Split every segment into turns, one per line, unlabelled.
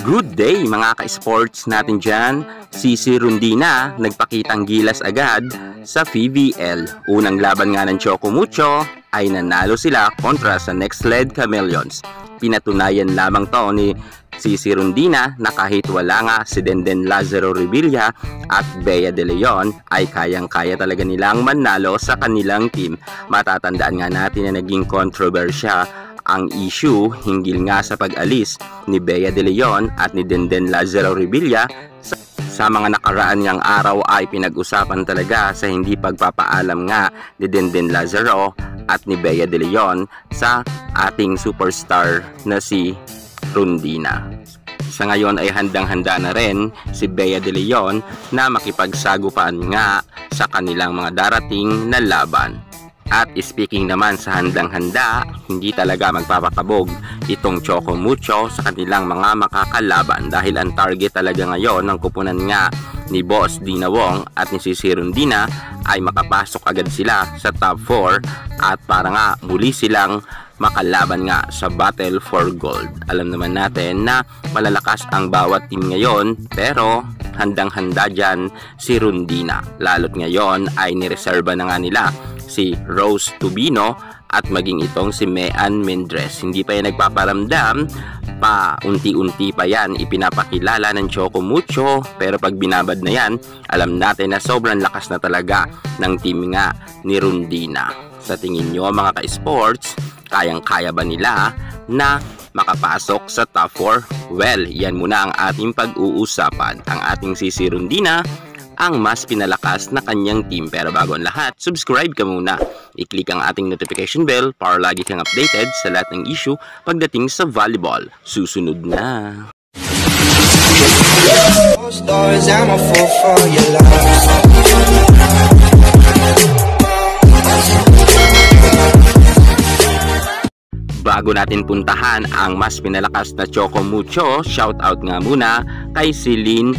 Good day mga ka-sports natin dyan. Sisi Rondina nagpakitang gilas agad sa PVL. Unang laban nga ng Choco Mucho ay nanalo sila kontra sa Nextled Chameleons. Pinatunayan lamang to ni Sisi Rondina na kahit wala nga si Denden Lazaro Revilla at Bea De Leon ay kayang-kaya talaga nilang manalo sa kanilang team. Matatandaan nga natin na naging kontrobersya ang issue hinggil nga sa pag-alis ni Bea De Leon at ni Denden Lazaro Revilla. Sa mga nakaraan niyang araw ay pinag-usapan talaga sa hindi pagpapaalam nga ni Denden Lazaro at ni Bea De Leon sa ating superstar na si Rondina. Sa ngayon ay handang-handa na rin si Bea De Leon na makipagsagupaan nga sa kanilang mga darating na laban. At speaking naman sa handang-handa, hindi talaga magpapakabog itong Choco Mucho sa kanilang mga makakalaban dahil ang target talaga ngayon ng kupunan nga ni Boss Dina Wong at ni Sisi Rondina ay makapasok agad sila sa top 4 at para nga muli silang makalaban nga sa Battle for Gold. Alam naman natin na malalakas ang bawat team ngayon pero handang-handa dyan si Rondina. Lalo't ngayon ay nireserba na nga nila si Rose Tubino at maging itong si Mean Mendres. Hindi pa yan nagpaparamdam, pa unti-unti pa yan ipinapakilala ng Choco Mucho, pero pag binabad na yan, alam natin na sobrang lakas na talaga ng team nga ni Rondina. Sa tingin nyo mga ka-sports, kayang-kaya ba nila na makapasok sa top 4? Well, yan muna ang ating pag-uusapan. Ang ating Sisi Rondina ang mas pinalakas na kanyang team. Pero bago ang lahat, subscribe ka muna. I-click ang ating notification bell para lagi kang updated sa lahat ng issue pagdating sa volleyball. Susunod na! Bago natin puntahan ang mas pinalakas na Choco Mucho, shoutout nga muna kay Celine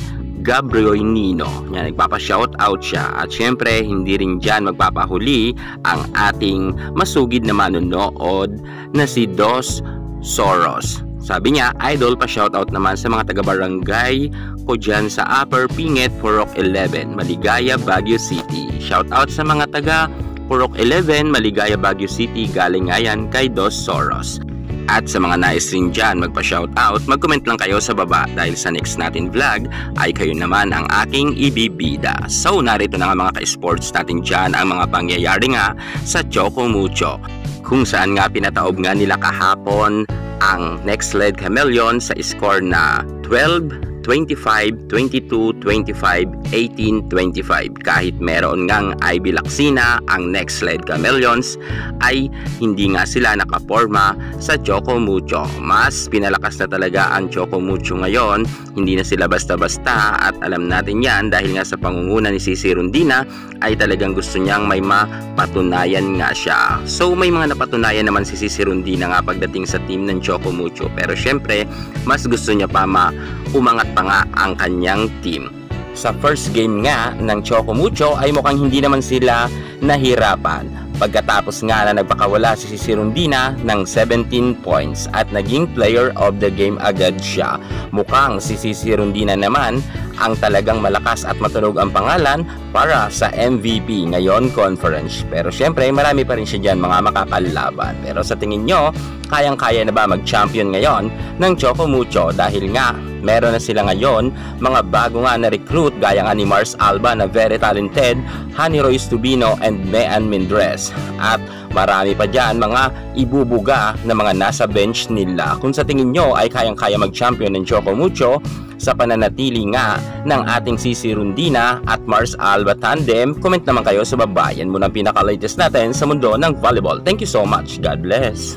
Gabrioinino. Yan, nagpapa-shoutout siya. At syempre, hindi rin dyan magpapahuli ang ating masugid na manonood na si Dos Soros. Sabi niya, idol pa shoutout naman sa mga taga-barangay ko dyan sa Upper Pinget, Purok 11, Maligaya, Baguio City. Shoutout sa mga taga Purok 11, Maligaya, Baguio City. Galing nga yan kay Dos Soros. At sa mga nais rin dyan magpa-shoutout, mag-comment lang kayo sa baba dahil sa next natin vlog ay kayo naman ang aking ibibida. So narito na nga mga ka-sports natin dyan ang mga pangyayari nga sa Choco Mucho, kung saan nga pinataob nga nila kahapon ang Nextled Chameleons sa score na 12, 25, 22, 25, 18, 25. Kahit meron ngang Ivy Lacsina, ang Nextled Chameleons ay hindi nga sila nakaporma sa Choco Mucho. Mas pinalakas na talaga ang Choco Mucho ngayon. Hindi na sila basta-basta at alam natin yan dahil nga sa pangunguna ni Sisi Rondina ay talagang gusto niyang may mapatunayan nga siya. So may mga napatunayan naman si Sisi Rondina nga pagdating sa team ng Choco Mucho. Pero syempre, mas gusto niya pa umangat pa nga ang kanyang team. Sa first game nga ng Choco Mucho ay mukhang hindi naman sila nahirapan. Pagkatapos nga na nagpakawala si Sisi Rondina ng 17 points at naging player of the game agad siya. Mukhang si Sisi Rondina naman ang talagang malakas at matunog ang pangalan para sa MVP ngayon conference. Pero syempre marami pa rin siya dyan mga makakalaban. Pero sa tingin nyo, kayang-kaya na ba mag-champion ngayon ng Choco Mucho? Dahil nga meron na sila ngayon mga bago nga na recruit gaya nga ni Mars Alba na very talented, Honey Royce Tubino and Mean Mendres. At marami pa dyan mga ibubuga na mga nasa bench nila. Kung sa tingin nyo ay kayang-kaya mag-champion ng Choco Mucho sa pananatili nga ng ating Sisi Rondina at Mars Alba tandem, comment naman kayo sa baba. Yan muna ang pinaka-latest natin sa mundo ng volleyball. Thank you so much. God bless.